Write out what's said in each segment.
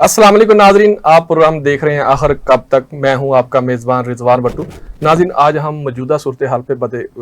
अस्सलाम वालेकुम नाजरीन, आप प्रोग्राम देख रहे हैं आखिर कब तक। मैं हूं आपका मेज़बान रिजवान भट्टू। नाजरीन, आज हम मौजूदा सूरत हाल पे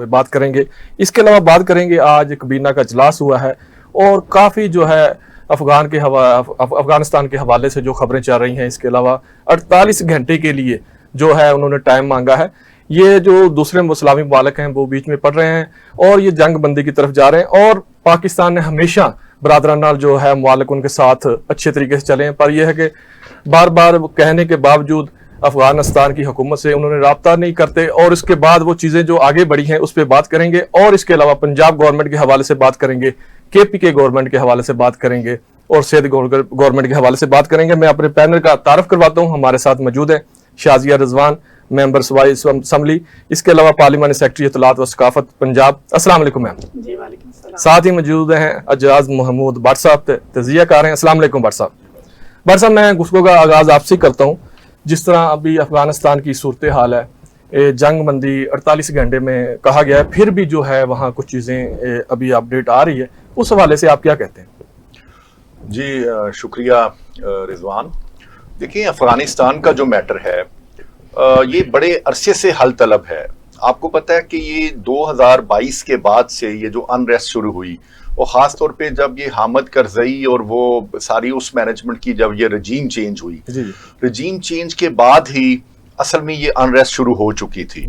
बात करेंगे। इसके अलावा बात करेंगे, आज काबीना का इजलास हुआ है और काफ़ी जो है अफगानिस्तान के हवाले से जो खबरें चल रही हैं। इसके अलावा 48 घंटे के लिए जो है उन्होंने टाइम मांगा है। ये जो दूसरे इस्लामी ममालिक हैं वो बीच में पड़ रहे हैं और ये जंग बंदी की तरफ जा रहे हैं। और पाकिस्तान ने हमेशा बरादराना जो है ममालिक उनके साथ अच्छे तरीके से चले हैं, पर यह है कि बार बार कहने के बावजूद अफगानिस्तान की हुकूमत से उन्होंने राब्ता नहीं करते। और इसके बाद वो चीज़ें जो आगे बढ़ी हैं उस पर बात करेंगे और इसके अलावा पंजाब गवर्नमेंट के हवाले से बात करेंगे, KPK गवर्नमेंट के हवाले से बात करेंगे और सेहत गवर्नमेंट के हवाले से बात करेंगे। मैं अपने पैनल का तारफ करवाता हूँ। हमारे साथ मौजूद है शाजिया रिजवान, मेंबर सूबाई असम्बली, इसके अलावा पार्लिमानी सेक्रेटरी इत्तलात व सकाफत पंजाब। अस्सलाम वालेकुम मैम। जी वालेकुम सलाम। साथ ही मौजूद हैं अजाज महमूद भट्ट साहब, तजिया कार हैं। अस्सलाम वालेकुम भट्ट साहब। भट्ट साहब, मैं गुफ्तगू का आगाज आपसे करता हूँ। जिस तरह अभी अफगानिस्तान की सूरत हाल है, जंग बंदी 48 घंटे में कहा गया है, फिर भी जो है वहाँ कुछ चीज़ें अभी अपडेट आ रही है, उस हवाले से आप क्या कहते हैं? जी शुक्रिया रिजवान। देखिए, अफगानिस्तान का जो मैटर है ये बड़े अरसे से हल तलब है। आपको पता है कि ये 2022 के बाद से ये जो अनरेस्ट शुरू हुई, और ख़ास तौर पे जब ये हामिद करज़ई और वो सारी उस मैनेजमेंट की जब ये रजीम चेंज हुई, रजीम चेंज के बाद ही असल में ये अनरेस्ट शुरू हो चुकी थी।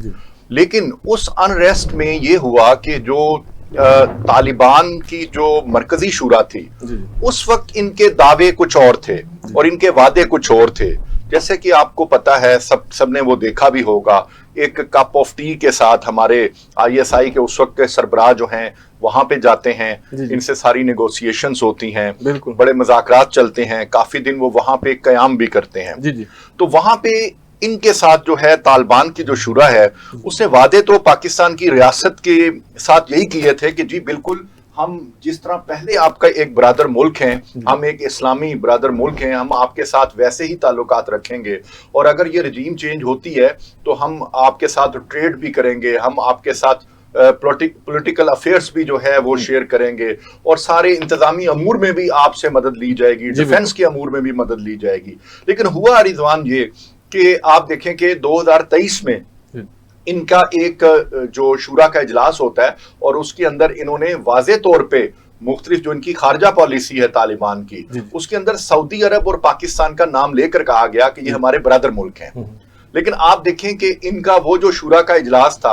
लेकिन उस अनरेस्ट में ये हुआ कि जो तालिबान की जो मरकजी शुरा थी, उस वक्त इनके दावे कुछ और थे और इनके वादे कुछ और थे। जैसे कि आपको पता है, सबने वो देखा भी होगा, एक कप ऑफ टी के साथ हमारे ISI के उस वक्त के सरबराह जो हैं वहां पे जाते हैं, इनसे सारी नेगोशिएशंस होती हैं, बड़े मज़ाकरात चलते हैं, काफी दिन वो वहां पे कयाम भी करते हैं। तो वहां पे इनके साथ जो है तालिबान की जो शुरा है, उसने वादे तो पाकिस्तान की रियासत के साथ यही किए थे कि जी बिल्कुल, हम जिस तरह पहले आपका एक ब्रादर मुल्क हैं, हम एक इस्लामी ब्रादर मुल्क हैं, हम आपके साथ वैसे ही ताल्लुकात रखेंगे और अगर ये रजीम चेंज होती है तो हम आपके साथ ट्रेड भी करेंगे, हम आपके साथ पॉलिटिकल अफेयर्स भी जो है वो शेयर करेंगे और सारे इंतजामी अमूर में भी आपसे मदद ली जाएगी, डिफेंस के अमूर में भी मदद ली जाएगी। लेकिन हुआ रिजवान ये कि आप देखें कि 2023 में इनका एक जो शूरा का इजलास होता है और उसके अंदर इन्होंने वाज़े तौर पे मुख्तलिफ जो इनकी खारजा पॉलिसी है तालिबान की, उसके अंदर सऊदी अरब और पाकिस्तान का नाम लेकर कहा गया कि ये हमारे ब्रदर मुल्क हैं। लेकिन आप देखें कि इनका वो जो शूरा का इजलास था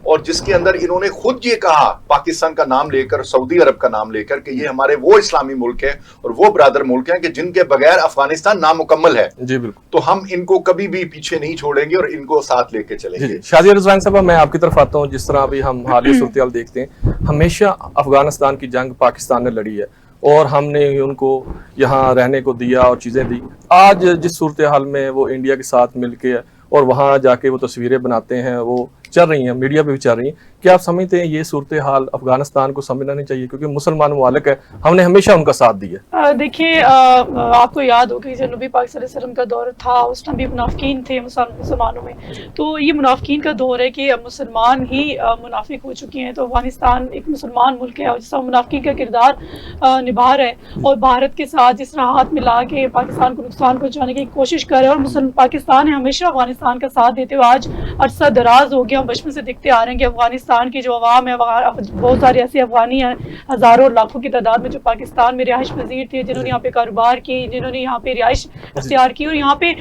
और जिसके अंदर इन्होंने खुद ये कहा, पाकिस्तान का नाम लेकर, सऊदी अरब का नाम लेकर, कि ये हमारे वो इस्लामी मुल्क है और वो ब्रदर मुल्क हैं कि जिनके बगैर अफगानिस्तान नामुकम्मल है। जी बिल्कुल। तो हम इनको कभी भी पीछे नहीं छोड़ेंगे और इनको साथ लेके चलेंगे। शाजिया रिजवान साहब, मैं आपकी तरफ आता हूँ। जिस तरह अभी हम हालिया सूरत हाल देखते हैं, हमेशा अफगानिस्तान की जंग पाकिस्तान ने लड़ी है और हमने उनको यहाँ रहने को दिया और चीज़ें दी। आज जिस सूरत हाल में वो इंडिया के साथ मिलके और वहाँ जाके वो तस्वीरें बनाते हैं, वो चल रही हैं, मीडिया पे भी चल रही हैं, क्या आप समझते हैं ये सूरत हाल अफगानिस्तान को समझना नहीं चाहिए? क्योंकि मुसलमान ममालिक है, हमने हमेशा उनका साथ दिया। देखिए, आपको याद होगा कि जनूबी पाकिस्तान का दौर था, उस टाइम भी मुनाफिकीन थे मुसलमानों में। तो ये मुनाफिकीन का दौर है कि अब मुसलमान ही मुनाफिक हो चुके हैं। तो अफगानिस्तान एक मुसलमान मुल्क है और जिस तरह मुनाफिकीन का किरदार निभा रहा है और भारत के साथ जिस तरह हाथ मिला के पाकिस्तान को नुकसान पहुँचाने की कोशिश कर रहे हैं, और पाकिस्तान ने हमेशा अफगानिस्तान का साथ देते हुए आज अरसा दराज हो गया। हम बचपन से देखते आ रहे हैं कि अफगानिस्तान की जो अवाम है, बहुत सारे ऐसे अफगानी हैं, हज़ारों लाखों की तादाद में, जो पाकिस्तान में रिहाइश पजीर थे, जिन्होंने यहाँ पे कारोबार की, जिन्होंने यहाँ पे रिहाइश अख्तियार की और यहाँ पे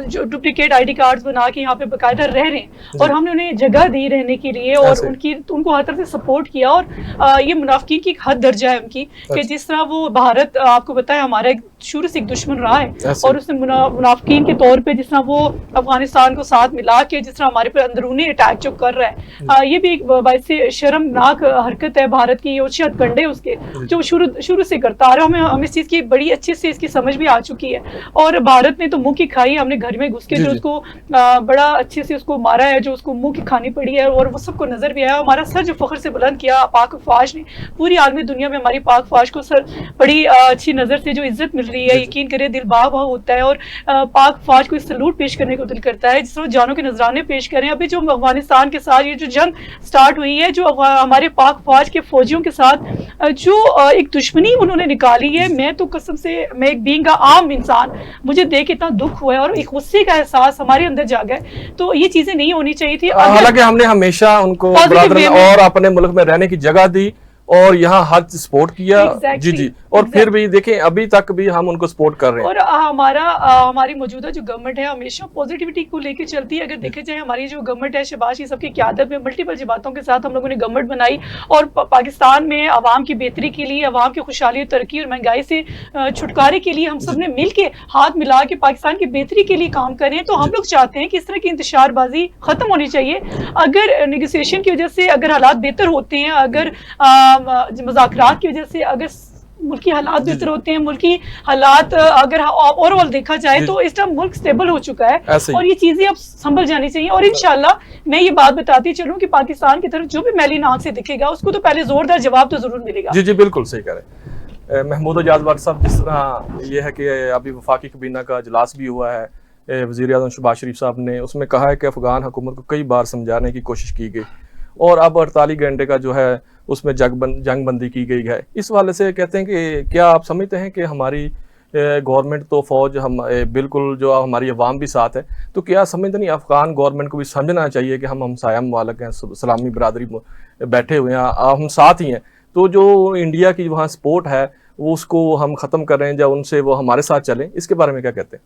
जो डुप्लीकेट ID कार्ड्स बना के यहाँ पे बाकायदा रह रहे हैं और हमने उन्हें जगह दी रहने के लिए और उनको हर तरफ से सपोर्ट किया। और ये मुनाफिकीन की एक हद दर्जा है उनकी कि जिस तरह वो भारत, आपको पता है, हमारा शुरू से एक दुश्मन रहा है और उसने मुनाफिकीन के तौर पे जिस तरह वो अफगानिस्तान को साथ मिला के जिस तरह हमारे पर अंदरूनी अटैक जो कर रहा है, ये भी एक वैसे शर्मनाक हरकत है भारत की और हथकंडे उसके जो शुरू से करता आ रहा है। हमें इस चीज़ की बड़ी अच्छे से इसकी समझ भी आ चुकी है और भारत ने तो मुंह की खाई, हमने घर में घुस के जो उसको बड़ा अच्छे से उसको मारा है, जो उसको मुंह की खानी पड़ी है और वो सबको नजर भी आया। हमारा सर जो फख्र से बुलंद किया पाक फौज ने, पूरी आलमी दुनिया में हमारी पाक फौज को सर बड़ी अच्छी नज़र से जो इज्जत मिल रही है, यकीन करिए दिल बाग होता है और पाक फौज को सलूट पेश करने को दिल करता है, जिस तरह जानों के नजराने पेश करें। अभी जो अफगानिस्तान के साथ ये जो जंग स्टार्ट हुई है, जो हमारे पाक फौज के फौजियों के साथ जो एक दुश्मनी उन्होंने निकाली है, मैं तो कसम से, मैं एक बीइंग का आम इंसान, मुझे देख इतना दुख हुआ है और एक गुस्से का एहसास हमारे अंदर जागा है। तो ये चीजें नहीं होनी चाहिए थी। हालांकि हमने हमेशा उनको बरादरन और अपने मुल्क में रहने की जगह दी और यहाँ हद सपोर्ट किया। जी जी, और फिर भी देखें अभी तक भी हम उनको सपोर्ट कर रहे हैं। और हमारी मौजूदा जो गवर्नमेंट है हमेशा पॉजिटिविटी को लेकर चलती है। अगर देखे जाए हमारी जो गवर्नमेंट है शहबाज शरीफ साहब की क़यादत में मल्टीपल जमातों के साथ हम लोगों ने गवर्नमेंट बनाई और पाकिस्तान में आवाम की बेहतरी के लिए, आवाम की खुशहाली, तरक्की और महंगाई से छुटकारे के लिए हम सब ने मिल के हाथ मिला के पाकिस्तान की बेहतरी के लिए काम कर रहे हैं। तो हम लोग चाहते हैं कि इस तरह की इंतशारबाजी खत्म होनी चाहिए। अगर नेगोशिएशन की वजह से अगर हालात बेहतर होते हैं, अगर मुज़ाकरात की वजह से अगर मुल्की हालात बेहतर होते हैं, मुल्की हालात अगर ओवरऑल देखा जाए तो इस टाइम मुल्क स्टेबल हो चुका है और ये चीजें अब संभल जानी चाहिए। और इंशाल्लाह मैं ये बात बताती चलूं कि पाकिस्तान की तरफ जो भी मैली नाक से दिखेगा उसको तो पहले जोरदार जवाब तो जरूर मिलेगा। जी जी बिल्कुल सही कह रहे हैं महमूद एजाज भट्ट साहब। जिस तरह ये है कि अभी वफाकी काबीना का इजलास भी हुआ है, वज़ीर आज़म शहबाज शरीफ साहब ने उसमें कहा है कि अफगान हुकूमत को कई बार समझाने की कोशिश की गई और अब 48 घंटे का जो है उसमें जंग बंदी की गई है। इस वाले से कहते हैं कि क्या आप समझते हैं कि हमारी गवर्नमेंट तो फौज हम बिल्कुल जो हमारी अवाम भी साथ है, तो क्या समझते नहीं अफगान गवर्नमेंट को भी समझना चाहिए कि हम हमसाया ममालिक हैं, सलामी बरादरी बैठे हुए हैं, हम साथ ही हैं, तो जो इंडिया की वहाँ सपोर्ट है वो उसको हम ख़त्म कर रहे हैं, जब उनसे वो हमारे साथ चलें, इसके बारे में क्या कहते हैं?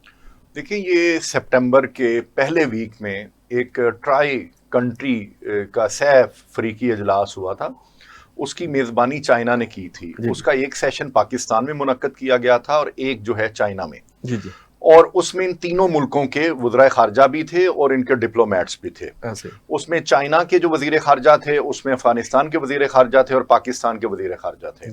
देखिए, ये सितंबर के पहले वीक में एक ट्राई कंट्री का सह अफ्रीकी इजलास हुआ था, उसकी मेज़बानी चाइना ने की थी। उसका एक सेशन पाकिस्तान में मुनक्कद किया गया था और एक जो है चाइना में। जी जी। और उसमें इन तीनों मुल्कों के वज़राए खारजा भी थे और इनके डिप्लोमेट्स भी थे। उसमें चाइना के जो वज़ीर खारजा थे, उसमें अफगानिस्तान के वज़ीर खारजा थे और पाकिस्तान के वज़ीर खारजा थे।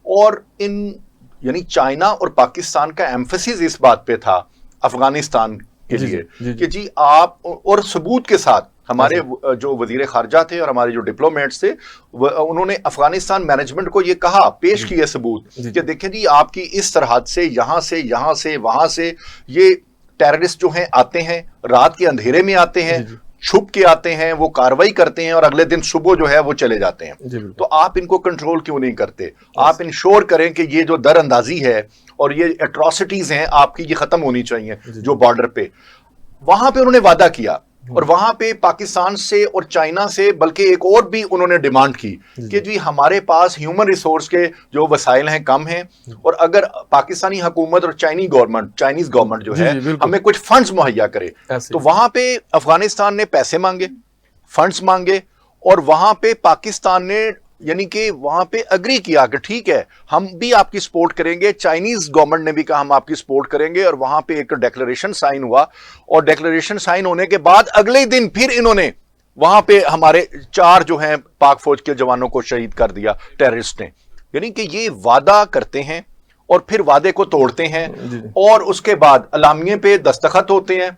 और इन यानी चाइना और पाकिस्तान का एम्फेसिस इस बात पे था अफगानिस्तान के लिए कि जी आप, और सबूत के साथ हमारे जो वजीर खारजा थे और हमारे जो डिप्लोमेट्स थे उन्होंने अफगानिस्तान मैनेजमेंट को ये कहा, पेश किए सबूत कि देखें जी आपकी इस तरह से यहाँ से वहां से ये टेररिस्ट जो हैं आते हैं, रात के अंधेरे में आते हैं, छुप के आते हैं, वो कार्रवाई करते हैं और अगले दिन सुबह जो है वो चले जाते हैं। तो आप इनको कंट्रोल क्यों नहीं करते? आप इंश्योर करें कि ये जो दरअंदाजी है और ये एट्रॉसिटीज हैं आपकी, ये खत्म होनी चाहिए जो बॉर्डर पे। वहां पे उन्होंने वादा किया और वहां पे पाकिस्तान से और चाइना से बल्कि एक और भी उन्होंने डिमांड की कि जी हमारे पास ह्यूमन रिसोर्स के जो वसाइल हैं कम हैं और अगर पाकिस्तानी हुकूमत और चाइनीज गवर्नमेंट जो है हमें कुछ फंड्स मुहैया करे। तो वहां पे अफगानिस्तान ने पैसे मांगे, फंड्स मांगे और वहां पे पाकिस्तान ने यानी कि वहां पे अग्री किया कि ठीक है हम भी आपकी सपोर्ट करेंगे। चाइनीज गवर्नमेंट ने भी कहा हम आपकी सपोर्ट करेंगे और वहां पे एक डिक्लेरेशन साइन हुआ और डिक्लेरेशन साइन होने के बाद अगले दिन फिर इन्होंने वहां पे हमारे 4 जो हैं पाक फौज के जवानों को शहीद कर दिया टेररिस्ट ने। यानी कि ये वादा करते हैं और फिर वादे को तोड़ते हैं और उसके बाद अलामिये पे दस्तखत होते हैं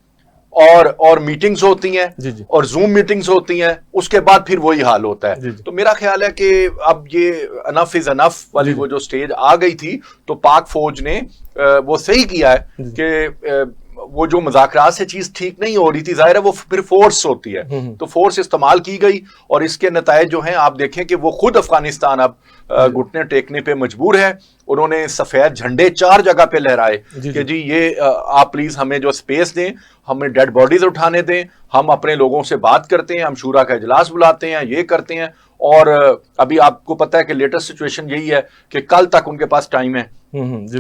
और मीटिंग्स होती हैं और जूम मीटिंग्स होती हैं, उसके बाद फिर वही हाल होता है। तो मेरा ख्याल है कि अब ये अनफ इज अनफ वाली वो जो स्टेज आ गई थी, तो पाक फौज ने वो सही किया है कि वो जो मुज़ाकरात से चीज ठीक नहीं हो रही थी, जाहिर है वो फिर फोर्स होती है, तो फोर्स इस्तेमाल की गई और इसके नतायज जो हैं आप देखें कि वो खुद अफगानिस्तान अब घुटने टेकने पे मजबूर है। उन्होंने सफेद झंडे 4 जगह पे लहराए कि जी ये आप प्लीज हमें जो स्पेस दें, हमें डेड बॉडीज उठाने दें, हम अपने लोगों से बात करते हैं, हम शूरा का इजलास बुलाते हैं, ये करते हैं। और अभी आपको पता है कि लेटेस्ट सिचुएशन यही है कि कल तक उनके पास टाइम है,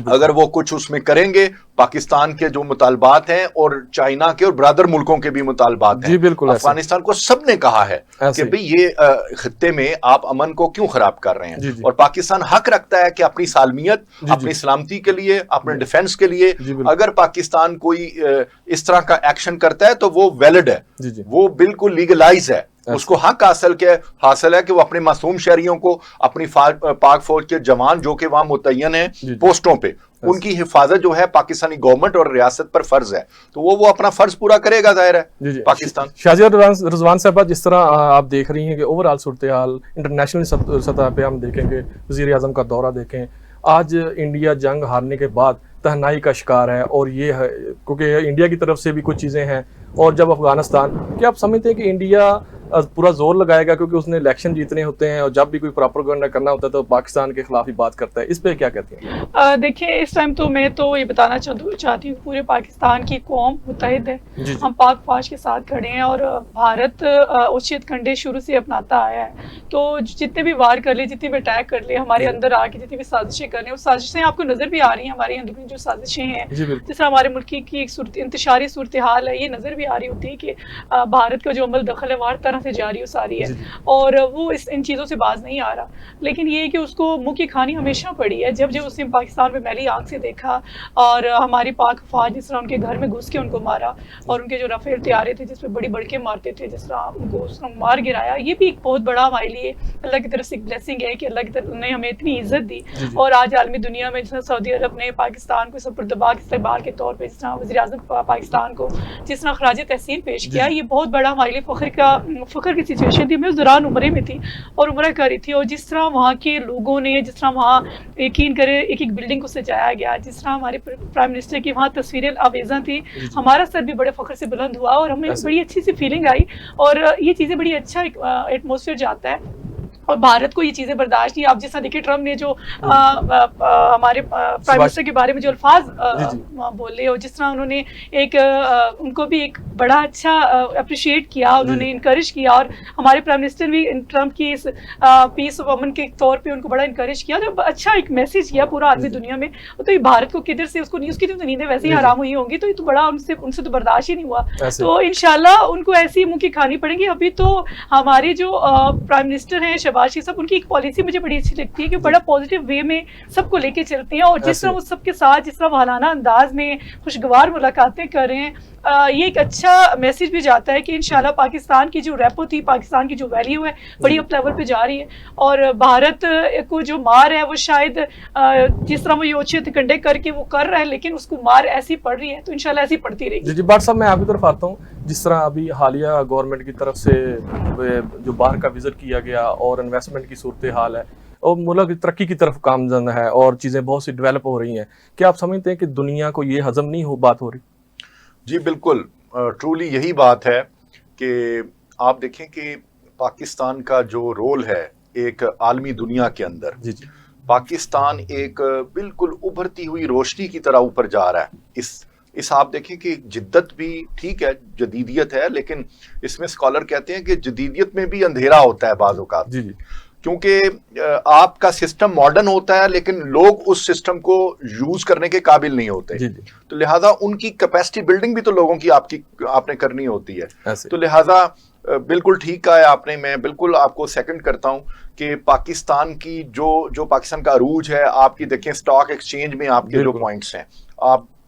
अगर वो कुछ उसमें करेंगे, पाकिस्तान के जो मुतालबात हैं और चाइना के और ब्रादर मुल्कों के भी मुतालबात हैं, अफगानिस्तान को सबने कहा है कि भाई ये खित्ते में आप अमन को क्यों खराब कर रहे हैं। और पाकिस्तान हक रखता है कि अपनी सालमियत, अपनी सलामती के लिए, अपने डिफेंस के लिए अगर पाकिस्तान कोई इस तरह का एक्शन करता है तो वो वैलिड है, वो बिल्कुल लीगलाइज है, उसको हक हासिल है कि वो अपने मासूम शहरियों को, अपनी पाक फौज के जवान जो कि वहां मुतय्यन है पोस्टों पे, उनकी हिफाजत जो है पाकिस्तानी गवर्नमेंट और रियासत पर फर्ज है, तो वो अपना फर्ज पूरा करेगा, जाहिर है पाकिस्तान। शाजिया रिजवान साहब, जिस तरह आप देख रही हैं कि ओवरऑल सूरत हाल इंटरनेशनल सतह पे हम देखेंगे, वज़ीर आज़म का दौरा देखें, आज इंडिया जंग हारने के बाद तहनाई का शिकार है, और ये है क्योंकि इंडिया की तरफ से भी कुछ चीज़ें हैं। और जब अफगानिस्तान, क्या आप समझते हैं कि इंडिया पूरा जोर लगाएगा, क्योंकि उसने इलेक्शन जीतने होते हैं और जब भी कोई प्रोपेगेंडा करना होता है तो पाकिस्तान के खिलाफ ही बात करता है, इस पे क्या कहते हैं? देखिए, इस टाइम तो मैं तो ये बताना चाहती हूँ पूरे पाकिस्तान की कौम मुत्तहिद है। जी। हम पाक फौज के साथ खड़े हैं और भारत उचित कंडे शुरू से अपनाता आया है। तो जितने भी वार कर ले, जितने भी अटैक कर ले, हमारे अंदर आके जितनी भी साजिशें कर रहे हैं, वो साजिशें आपको नजर भी आ रही हैं। हमारे अंदर जो साजिशें हैं, जिस तरह हमारे मुल्क की एक इंतशारी सूरत हाल है, ये नजर भी आ रही होती है कि भारत का जो अमल दखल है वार तरह से जारी हो सारी है, और वो इन चीज़ों से बाज नहीं आ रहा। लेकिन ये कि उसको मुँह की खानी हमेशा पड़ी है। जब जब उसने पाकिस्तान में मैली आंख से देखा और हमारी पाक फौज जिस तरह उनके घर में घुस के उनको मारा, और उनके जो राफेल तैयारे थे जिसमें बड़ी बड़के मारते थे, जिस तरह उनको उस तरह मार गिराया, ये भी एक बहुत बड़ा हमारे लिए अल्लाह की तरफ से एक ब्लेसिंग है कि अल्लाह की तरफ ने हमें इतनी इज्जत दी। और आज आलमी दुनिया में जिस सऊदी अरब ने पाकिस्तान को सब दबा के इस्तकबाल के तौर पर, जिस तरह वज़ीर आज़म पाकिस्तान को जिस तरह खराज तहसीन पेश किया, ये बहुत बड़ा हमारे लिए फ़ख्र की सिचुएशन थी। मैं उस दौरान उम्रे में थी और उम्र कर रही थी, और जिस तरह वहाँ के लोगों ने, जिस तरह वहाँ यकीन करे एक एक बिल्डिंग को सजाया गया, जिस तरह हमारे प्राइम मिनिस्टर की वहाँ तस्वीरें आवेज़ा थी, हमारा सर भी बड़े फ़ख्र से बुलंद हुआ और हमें बड़ी अच्छी सी फीलिंग आई। और ये चीज़ें बड़ी अच्छा एटमॉस्फेयर जाता है, और भारत को ये चीज़ें बर्दाश्त नहीं। आप जिस तरह देखिए, ट्रम्प ने जो हमारे प्राइम मिनिस्टर के बारे में जो अल्फाज बोले, और जिस तरह उन्होंने उनको भी एक बड़ा अच्छा अप्रिशिएट किया, उन्होंने इनकरेज किया, और हमारे प्राइम मिनिस्टर भी ट्रम्प की इस पीस वुमन के तौर पे उनको बड़ा इनकरेज किया, जो अच्छा एक मैसेज किया पूरा आदमी दुनिया में। तो ये भारत को किधर से उसको उसकी तो नींदें वैसे ही हराम हुई होंगी, तो ये तो बड़ा उनसे तो बर्दाश्त ही नहीं हुआ। तो इंशाल्लाह उनको ऐसी मुँह की खानी पड़ेगी। अभी तो हमारे जो प्राइम मिनिस्टर हैं शहबाज सब, उनकी एक पॉलिसी मुझे बड़ी अच्छी लगती है कि बड़ा पॉजिटिव वे में सबको लेके चलती हैं, और जिस तरह वो सबके साथ जिस तरह वहालाना अंदाज में खुशगवार मुलाकातें कर रहे हैं, ये एक अच्छा मैसेज भी जाता है कि इंशाल्लाह पाकिस्तान की जो रेपो थी, पाकिस्तान की जो वैल्यू है, बड़ी अप लेवल पे जा रही है। और भारत को जो मार है वो शायद जिस तरह वो योचित कंडे करके वो कर रहा है, लेकिन उसको मार ऐसी पड़ रही है, तो इंशाल्लाह ऐसी पड़ती रहेगी। जी बाट साहब, मैं आपकी तरफ आता हूँ। जिस तरह अभी हालिया गवर्नमेंट की तरफ से जो बाहर का विजिट किया गया और इन्वेस्टमेंट की सूरत हाल है और मुल्क की तरक्की की तरफ गामजन है और चीज़ें बहुत सी डेवलप हो रही हैं, क्या आप समझते हैं कि दुनिया को ये हजम नहीं हो रही? जी बिल्कुल, ट्रूली यही बात है कि आप देखें कि पाकिस्तान का जो रोल है एक आलमी दुनिया के अंदर, जी पाकिस्तान एक बिल्कुल उभरती हुई रोशनी की तरह ऊपर जा रहा है। इस आप देखें कि जिद्दत भी ठीक है, जदीदियत है, लेकिन इसमें स्कॉलर कहते हैं कि जदीदियत में भी अंधेरा होता है बाज़ औक़ात, क्योंकि आपका सिस्टम मॉडर्न होता है लेकिन लोग उस सिस्टम को यूज करने के काबिल नहीं होते। तो लिहाजा उनकी कैपेसिटी बिल्डिंग भी तो लोगों की आपने करनी होती है। तो लिहाजा बिल्कुल ठीक कहा है आपने, मैं बिल्कुल आपको सेकंड करता हूं कि पाकिस्तान की जो पाकिस्तान का अरूज है, आपकी देखें स्टॉक एक्सचेंज में आपके जो पॉइंट्स हैं,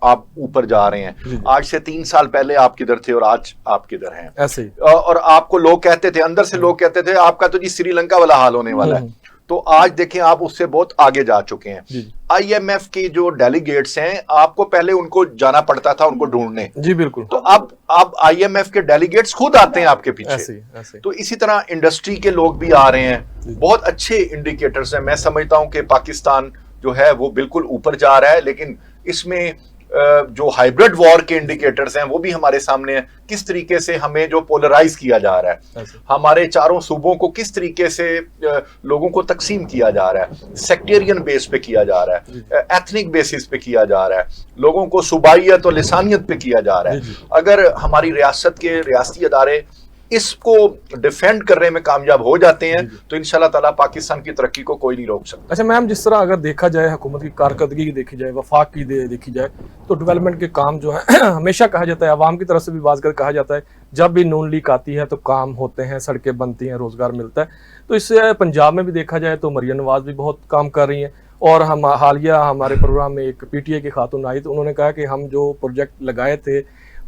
आप ऊपर जा रहे हैं। आज से 3 साल पहले आप किधर थे और आज आप किधर हैं, ऐसे ही। और आपको लोग कहते थे, अंदर से लोग कहते थे आपका तो जी श्रीलंका वाला हाल होने वाला है, तो आज देखें आप उससे बहुत आगे जा चुके हैं। IMF के जो डेलीगेट्स हैं, आपको पहले उनको जाना पड़ता था उनको ढूंढने, जी बिल्कुल, तो अब IMF के डेलीगेट्स खुद आते हैं आपके पीछे। ऐसे। तो इसी तरह इंडस्ट्री के लोग भी आ रहे हैं, बहुत अच्छे इंडिकेटर्स हैं। मैं समझता हूं कि पाकिस्तान जो है वो बिल्कुल ऊपर जा रहा है, लेकिन इसमें जो हाइब्रिड वॉर के इंडिकेटर्स हैं वो भी हमारे सामने हैं। किस तरीके से हमें जो पोलराइज किया जा रहा है, हमारे चारों सूबों को किस तरीके से लोगों को तकसीम किया जा रहा है, सेक्टेरियन बेस पे किया जा रहा है, एथनिक बेसिस पे किया जा रहा है, लोगों को सुबाइयत और लिसानियत पे किया जा रहा है। अगर हमारी रियासत के रियासती अदारे इसको डिफेंड करने में कामयाब हो जाते हैं तो इंशाल्लाह ताला पाकिस्तान की तरक्की को कोई नहीं रोक सकता। अच्छा मैम, जिस तरह अगर देखा जाए हुकूमत की कारकर्दगी देखी जाए, वफाक की देखी जाए, तो डेवलपमेंट के काम जो है हमेशा कहा जाता है, आवाम की तरफ से भी बाज़ कहा जाता है, जब भी नून लीग आती है तो काम होते हैं, सड़कें बनती हैं, रोज़गार मिलता है। तो इससे पंजाब में भी देखा जाए तो मरियम नवाज भी बहुत काम कर रही हैं, और हम हालिया हमारे प्रोग्राम में एक PTI की खातून आई तो उन्होंने कहा कि हम जो प्रोजेक्ट लगाए थे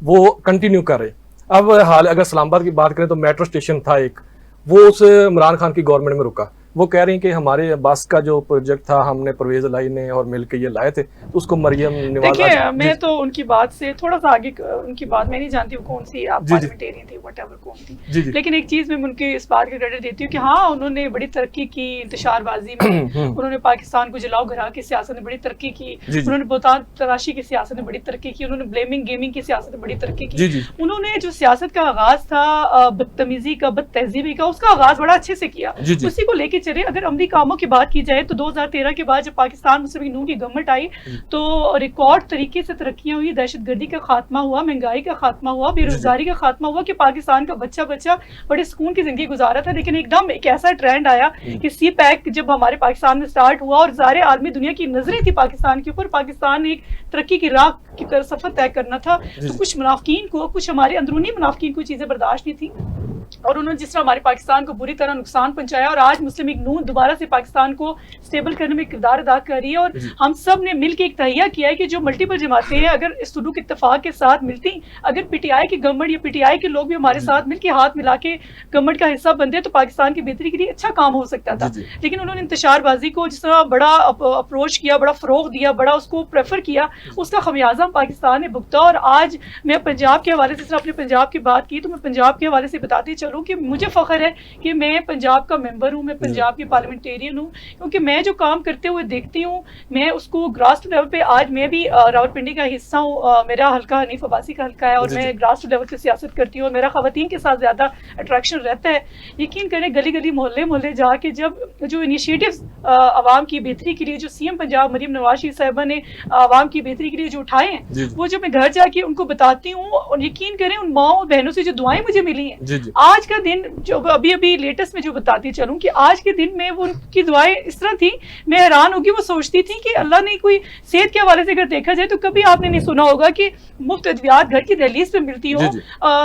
वो कंटिन्यू करें। अब अगर इस्लामाबाद की बात करें तो मेट्रो स्टेशन था एक, वो उस इमरान खान की गवर्नमेंट में रुका। वो कह रही हैं कि हमारे बस का जो प्रोजेक्ट था हमने परवेज लाई ने और मिलकर ये लाए थे, तो उसको मरियम नवाज। देखिए मैं तो उनकी बात से थोड़ा सा आगे, उनकी बात मैं नहीं जानती वो कौन सी आप पार्लियामेंटेरियन थी व्हाटएवर कौन थी, लेकिन एक चीज मैं उनके इस बात का क्रेडिट देती हूँ कि हाँ उन्होंने बड़ी तरक्की की इंतशारबाजी में, उन्होंने पाकिस्तान को जलाओ घरा की सियासत में बड़ी तरक्की की, उन्होंने बोतान तराशी की सियासत में बड़ी तरक्की की, उन्होंने ब्लेमिंग गेमिंग की सियासत में बड़ी तरक्की की। उन्होंने जो सियासत का आगाज था बदतमीजी का, बदतहजीबी का, उसका आगाज बड़ा अच्छे से किया, उसी को लेके चले। अगर अमली कामों की बात की जाए तो 2013 के बाद जब पाकिस्तान मुस्लिम लीग नून की गवर्नमेंट आई तो रिकॉर्ड तरीके से तरक्कियां हुई, दहशतगर्दी का खात्मा हुआ, महंगाई का खात्मा हुआ, बेरोजगारी का खात्मा हुआ कि पाकिस्तान का बच्चा बड़े सुकून की जिंदगी गुजारा था। लेकिन एकदम एक ऐसा ट्रेंड आया कि सी पैक जब हमारे पाकिस्तान में स्टार्ट हुआ और सारे आलमी दुनिया की नजरें थी पाकिस्तान के ऊपर, पाकिस्तान एक तरक्की की राह की तरफ सफर तय करना था, तो कुछ मुनाफिकीन को, कुछ हमारे अंदरूनी मुनाफिकीन को चीजें बर्दाश्त नहीं थी और उन्होंने जिस तरह हमारे पाकिस्तान को बुरी तरह नुकसान पहुंचाया। और आज मुस्लिम लीग नून दोबारा से पाकिस्तान को स्टेबल करने में किरदार अदा कर रही है और हम सब ने मिलकर एक तहिया किया है कि जो मल्टीपल जमातें हैं अगर इस सुलूक इत्तेफाक के साथ मिलती, अगर पीटीआई की गवर्नमेंट या पीटीआई के लोग भी हमारे साथ मिलकर हाथ मिला के गवर्नमेंट का हिस्सा बनते तो पाकिस्तान की बेहतरी के लिए अच्छा काम हो सकता था। लेकिन उन्होंने इंतशारबाजी को जिस तरह बड़ा अप्रोच किया, बड़ा फरोग दिया, बड़ा उसको प्रेफर किया, उसका खमियाजा पाकिस्तान ने भुगता। और आज मैं पंजाब के हवाले से अपने पंजाब की बात की तो मैं पंजाब के हवाले से बताती चलूं कि मुझे फख्र है कि मैं पंजाब का मेंबर हूं, मैं पंजाब की पार्लियामेंटेरियन हूं, क्योंकि मैं जो काम करते हुए देखती हूं मैं उसको ग्रास रूट लेवल पे, आज मैं भी रावलपिंडी का हिस्सा हूं, मेरा हल्का हनीफ अब्बासी का हल्का है और मैं ग्रास रूट लेवल पे सियासत करती हूँ और मेरा खवातीन के साथ ज्यादा अट्रैक्शन रहता है। यकीन करें गली गली मोहल्ले मोहल्ले जाके जब जो इनिशिएटिव्स आवाम की बेहतरी के लिए जो सीएम पंजाब मरियम नवाज शरीफ साहिबा ने आवाम की बेहतरी के लिए जो उठाए हैं वो जो मैं घर जाके उनको बताती हूँ और यकीन करें उन माओ बहनों से जो दुआएं मुझे मिली हैं, आज का दिन जो अभी लेटेस्ट में जो बताती चलूं कि आज के दिन में वो उनकी दुआएं इस तरह थी, मैं हैरान होगी। वो सोचती थी कि अल्लाह ने कोई सेहत के हवाले से अगर देखा जाए तो कभी आपने नहीं सुना होगा कि मुफ्त अद्वियात घर की दहलीज पे मिलती हो,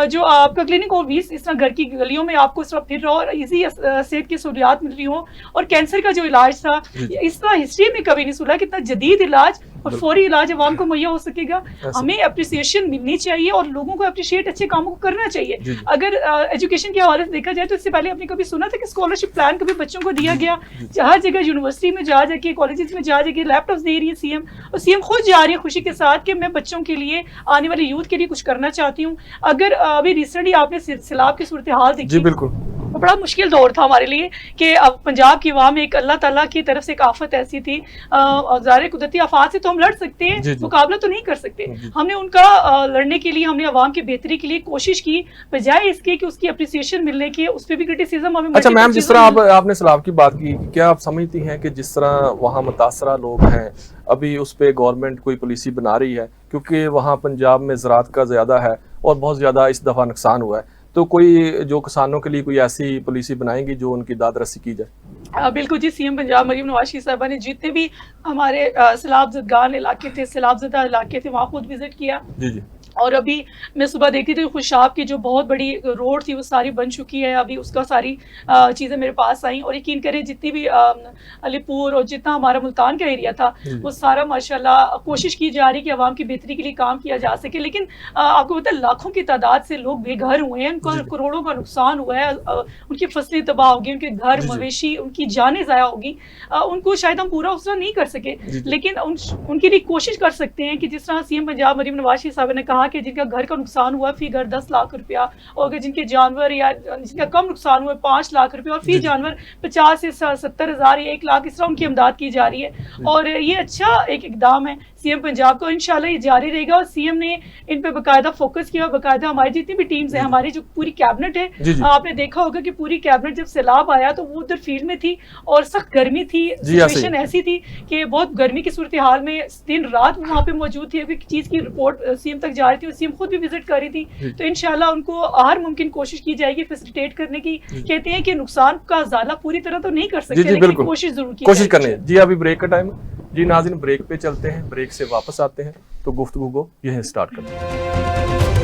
जो आपका क्लिनिक और 20 इस तरह घर की गलियों में आपको इस तरह फिर रहो और इजी सेहत की सहूलियात मिल रही हो, और कैंसर का जो इलाज था इस तरह हिस्ट्री में कभी नहीं सुना कितना जदीद इलाज और फौरी इलाज अवाम को मुहैया हो सकेगा। हमें अप्रिसिएशन मिलनी चाहिए और लोगों को अप्रिशिएट अच्छे कामों को करना चाहिए। अगर एजुकेशन के हवाले से देखा जाए तो इससे पहले आपने कभी सुना था कि स्कॉलरशिप प्लान कभी बच्चों को दिया गया? हर जगह यूनिवर्सिटी में जा जाके, कॉलेजेस में जा जाके लैपटॉप्स दे रही है सीएम, और सीएम खुद जा रही है खुशी के साथ कि मैं बच्चों के लिए, आने वाले यूथ के लिए कुछ करना चाहती हूँ। अगर अभी रिसेंटली आपने सैलाब की सूरत हाल देखी, बिल्कुल बड़ा मुश्किल दौर था हमारे लिए कि अब पंजाब की अवाम एक अल्लाह ताला की तरफ से एक आफत ऐसी थी, ज़ाहिर कुदरती आफात से तो हम लड़ सकते हैं, मुकाबला तो नहीं कर सकते। हमने उनका लड़ने के लिए, हमने अवाम की बेहतरी के लिए कोशिश की, बजाय इसके कि उसकी अप्रिसिएशन मिलने की, उस पर भी क्रिटिसिज्म हमें। अच्छा मैम, जिस तरह आपने सैलाब की बात की, क्या आप समझती हैं कि जिस तरह वहाँ मुतासरा लोग हैं अभी उस पर गवर्नमेंट कोई पॉलिसी बना रही है, क्योंकि वहाँ पंजाब में ज़राअत का ज़्यादा है और बहुत ज़्यादा इस दफ़ा नुकसान हुआ है, तो कोई जो किसानों के लिए कोई ऐसी पॉलिसी बनाएंगी जो उनकी दाद रसी की जाए? बिल्कुल जी, सीएम पंजाब मरियम नवाज शरीफ साहिबा ने जितने भी हमारे सैलाबज़दगान इलाके थे, सैलाबज़दा इलाके थे, वहाँ खुद विजिट किया। जी और अभी मैं सुबह देखती थी खुशाब की जो बहुत बड़ी रोड थी वो सारी बन चुकी है, अभी उसका सारी चीज़ें मेरे पास आई और यकीन करें जितनी भी अलीपुर और जितना हमारा मुल्तान का एरिया था वो सारा माशाल्लाह कोशिश की जा रही कि आवाम की बेहतरी के लिए काम किया जा सके। लेकिन आपको पता है लाखों की तादाद से लोग बेघर हुए हैं, उनका करोड़ों का नुकसान हुआ है, उनकी फसलें तबाह होगी, उनके घर मवेशी, उनकी जानें ज़ाया होगी। उनको शायद हम पूरा उस तरह नहीं कर सके, लेकिन उनके लिए कोशिश कर सकते हैं कि जिस तरह सीएम पंजाब मरियम नवाज शरीफ साहब ने कहा कि जिनका घर का नुकसान हुआ फी घर 10 लाख रुपया, और अगर जिनके जानवर या जिनका कम नुकसान हुआ 5 लाख रुपया, और फी जानवर 50 से 70 हज़ार या 1 लाख इस तरह उनकी इमदाद की जा रही है। और ये अच्छा एक इकदाम है सीएम पंजाब को, इंशाल्लाह ये जारी रहेगा। और सीएम ने इन पे बाकायदा फोकस किया, बाकायदा हमारी जितनी भी टीम्स है, हमारी जो पूरी कैबिनेट है, आपने देखा होगा कि पूरी कैबिनेट जब सैलाब आया तो वो उधर फील्ड में थी और सख्त गर्मी थी, सिचुएशन ऐसी थी कि बहुत गर्मी की सूरत हाल में दिन रात वहाँ पे मौजूद थी। अभी चीज़ की रिपोर्ट सीएम तक जा रही थी और सीएम खुद भी विजिट कर रही थी, तो इंशाल्लाह उनको हर मुमकिन कोशिश की जाएगी फैसिलिटेट करने की। कहते हैं कि नुकसान का इजाला पूरी तरह तो नहीं कर सकते, लेकिन कोशिश जरूर की कोशिश करनी है। जी अभी ब्रेक का टाइम जी नाज़रीन, ब्रेक पे चलते हैं, ब्रेक से वापस आते हैं तो गुफ्तगू को यहीं स्टार्ट करते हैं।